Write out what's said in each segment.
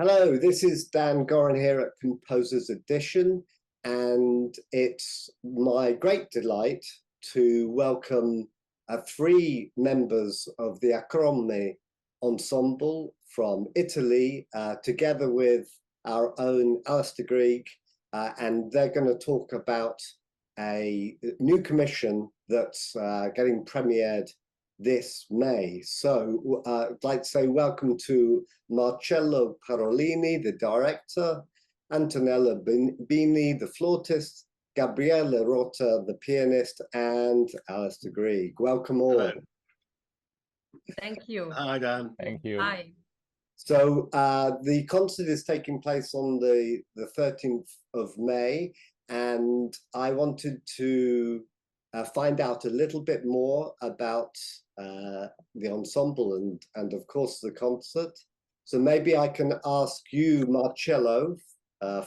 Hello, this is Dan Goren here at Composers Edition, and it's my great delight to welcome three members of the Achrome ensemble from Italy, together with our own Alastair Greig, and they're going to talk about a new commission that's getting premiered this May. So I'd like to say welcome to Marcello Parolini, the director, Antonella Bini, the flautist, Gabriele Rota, the pianist, and Alastair Greig. Welcome all. Hello. Thank you. Hi, Dan. Thank you. Hi. So the concert is taking place on the 13th of May, and I wanted to find out a little bit more about the ensemble and of course the concert. So maybe I can ask you, Marcello,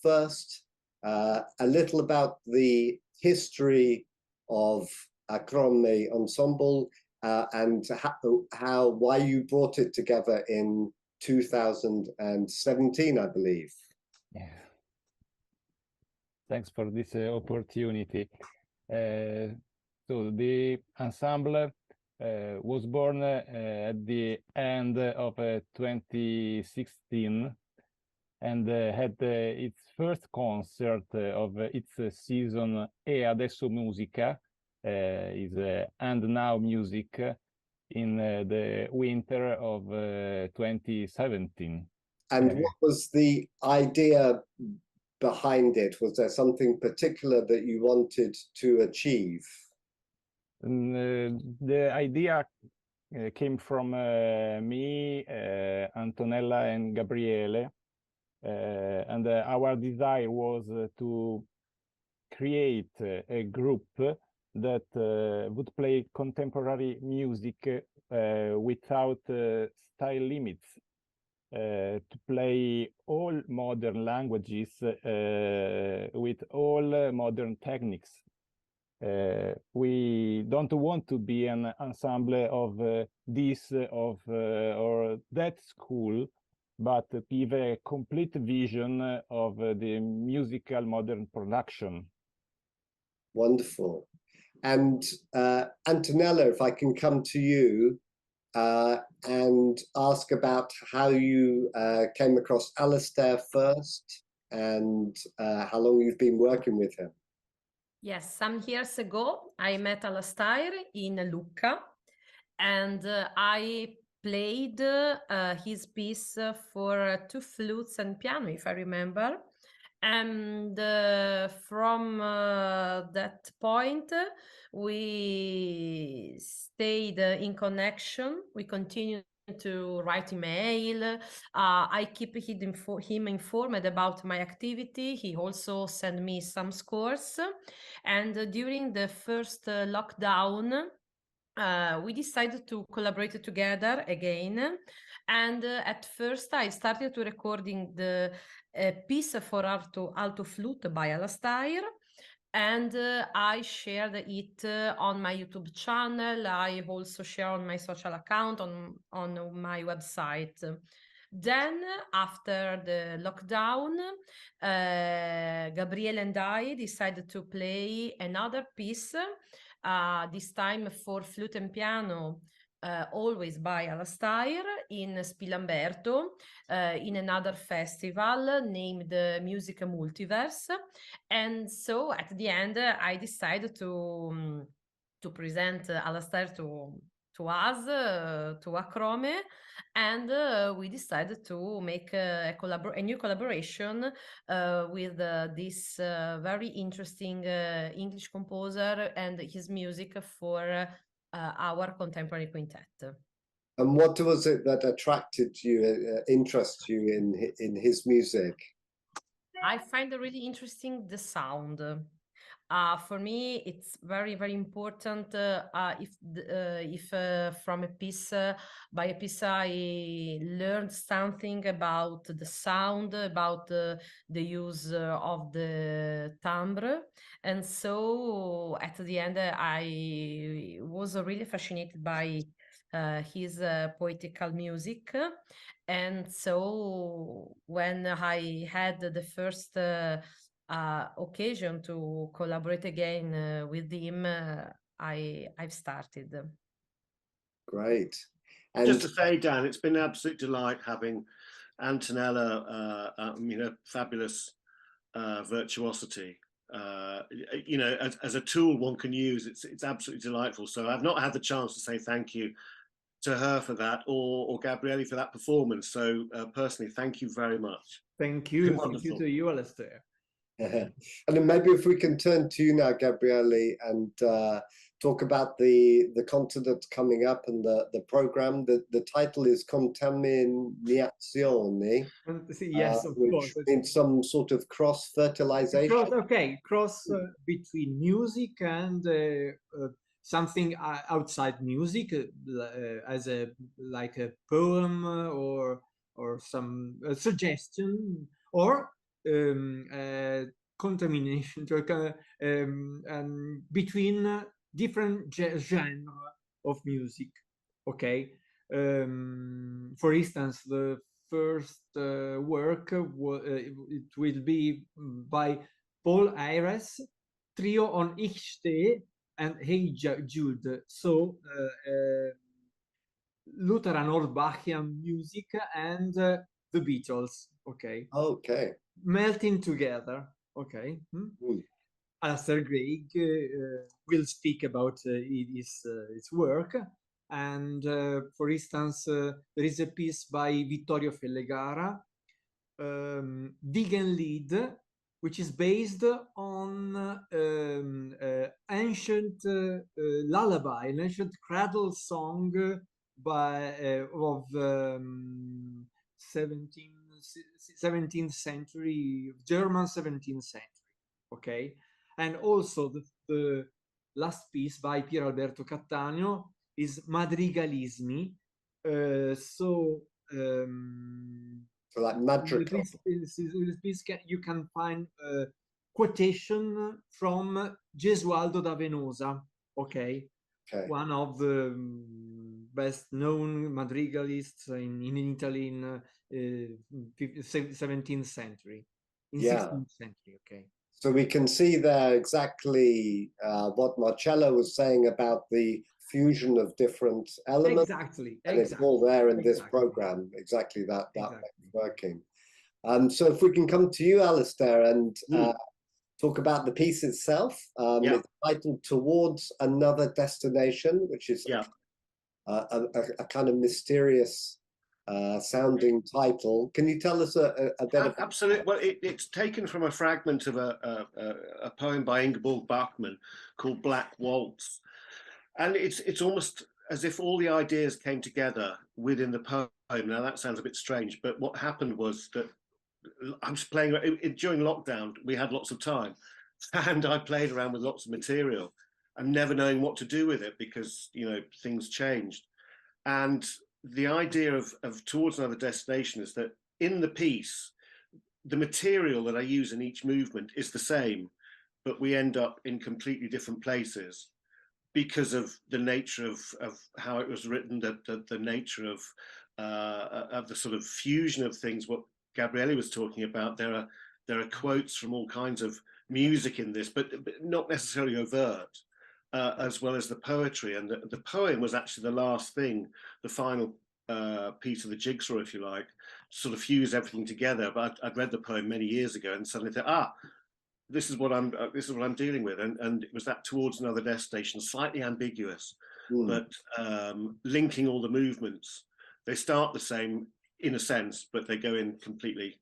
first a little about the history of Achrome ensemble and why you brought it together in 2017, I believe. Yeah. Thanks for this opportunity. So the ensemble was born at the end of 2016 and had its first concert of its season E Adesso Musica, is And Now Music, in the winter of 2017. And what was the idea behind it? Was there something particular that you wanted to achieve? The idea came from me, Antonella and Gabriele, and our desire was to create a group that would play contemporary music without style limits, to play all modern languages with all modern techniques. We don't want to be an ensemble of this or that school, but give a complete vision of the musical modern production. Wonderful. And Antonella, if I can come to you and ask about how you came across Alastair first and how long you've been working with him. Yes, some years ago, I met Alastair in Lucca, and I played his piece for two flutes and piano, if I remember. And from that point, we stayed in connection. We continued to write email. I keep him informed about my activity. He also sent me some scores. And during the first lockdown, we decided to collaborate together again. And at first I started to recording the piece for alto flute by Alastair. And I shared it on my YouTube channel. I also share on my social account, on my website. Then, after the lockdown, Gabriele and I decided to play another piece, this time for flute and piano, always by Alastair, in Spilamberto, in another festival named Music Multiverse. And so at the end, I decided to present Alastair to us, to Achrome, and we decided to make a new collaboration with this very interesting English composer and his music for our contemporary quintet. And what was it that attracted you, interested you in his music? I find it really interesting the sound. For me, it's very, very important if from a piece, by a piece, I learned something about the sound, about the use of the timbre. And so at the end, I was really fascinated by his poetical music. And so when I had the first occasion to collaborate again with him, I've started. Great. Just And to say, Dan, it's been an absolute delight having Antonella, fabulous virtuosity. As a tool one can use, it's absolutely delightful. So I've not had the chance to say thank you to her for that, or Gabriele for that performance. So personally, thank you very much. Thank you. Wonderful. Thank you to you, Alastair. and then maybe if we can turn to you now, Gabriele, and talk about the concert coming up and the program. The title is Contaminazione, Yes, of which course. means some sort of cross-fertilization. Cross between music and something outside music, as like a poem or some suggestion, or contamination between different genre of music. Okay. For instance, the first work it will be by Paul Ayres, Trio on Ich stehe and Hey Jude. So Lutheran or Bachian music and the Beatles. Okay. Okay. Melting together. Okay. Alastair Greig will speak about his work. And for instance, there is a piece by Vittorio Fellegara, Lied, which is based on ancient lullaby, an ancient cradle song of 17th century, German 17th century. Okay, and also the last piece by Pier Alberto Cattaneo is Madrigalismi. So like madrigal. You can find a quotation from Gesualdo da Venosa. Okay. One of the best known madrigalists in Italy in 17th century, in 16th century. Okay. So we can see there exactly what Marcello was saying about the fusion of different elements. Exactly. And it's all there in this program. Exactly that working. So if we can come to you, Alastair, and talk about the piece itself. It's titled Towards Another Destination, which is a kind of mysterious sounding title. Can you tell us a bit about Absolutely. Well, it's taken from a fragment of a poem by Ingeborg Bachmann called Black Waltz. And it's almost as if all the ideas came together within the poem. Now, that sounds a bit strange, but what happened was that I was playing during lockdown. We had lots of time, and I played around with lots of material and never knowing what to do with it because, things changed. And the idea of Towards Another Destination is that in the piece, the material that I use in each movement is the same, but we end up in completely different places because of the nature of how it was written, the nature of the sort of fusion of things. What Gabriele was talking about, there are quotes from all kinds of music in this, but not necessarily overt, as well as the poetry. And the poem was actually the last thing, the final piece of the jigsaw, if you like, sort of fuse everything together. But I'd read the poem many years ago and suddenly thought, this is what I'm dealing with, and it was that Towards Another Destination, slightly ambiguous, but linking all the movements. They start the same in a sense, but they go in completely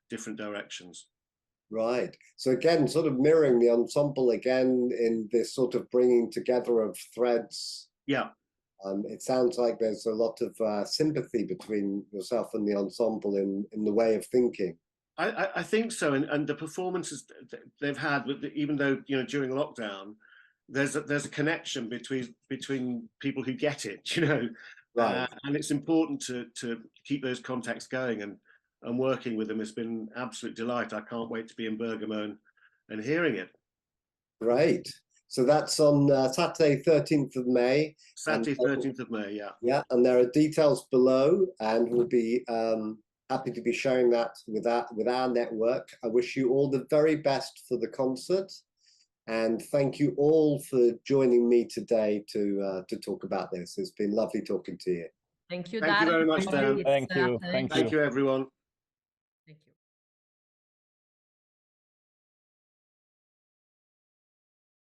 different directions. Right. So again, sort of mirroring the ensemble again in this sort of bringing together of threads. Yeah. It sounds like there's a lot of sympathy between yourself and the ensemble in the way of thinking. I think so, and the performances they've had, even though during lockdown, there's a connection between people who get it, right. And it's important to keep those contacts going, and working with them has been an absolute delight. I can't wait to be in Bergamo and hearing it. Great. So that's on Saturday, 13th of May. Saturday, 13th of May, yeah. Yeah, and there are details below, and we'll be happy to be sharing that with our network. I wish you all the very best for the concert, and thank you all for joining me today to talk about this. It's been lovely talking to you. Thank you, Thank you Dario. very much, Dan. Thank you. Thank you, everyone.